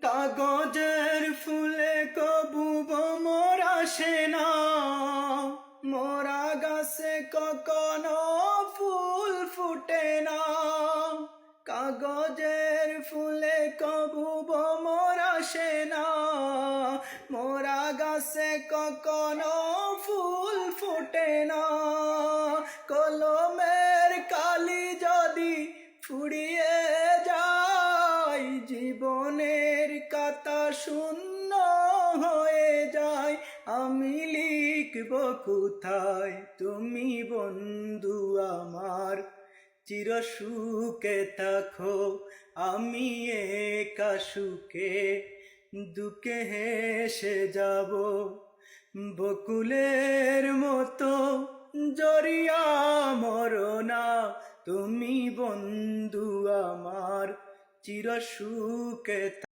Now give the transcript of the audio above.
কাগজের ফুলে কবু ভ্রমর আসে না, মোরা গাছে কখনো ফুল ফুটে না। কাগজের ফুলে কবু ভ্রমর আসে না, মোরা গাছে কখনো ফুল ফুটে না। কলমের কালি যদি ফুরিয়ে যায়, জীবনের কাতা শূন্য হয়ে যায়। আমি লিখব কোথায় তুমি বন্ধু আমার, চির সুখে থাকো আমি একা সুখে, দুঃখে হেসে যাব। বকুলের মতো জড়িয়া মরো না, তুমি বন্ধু আমার চির সুখে।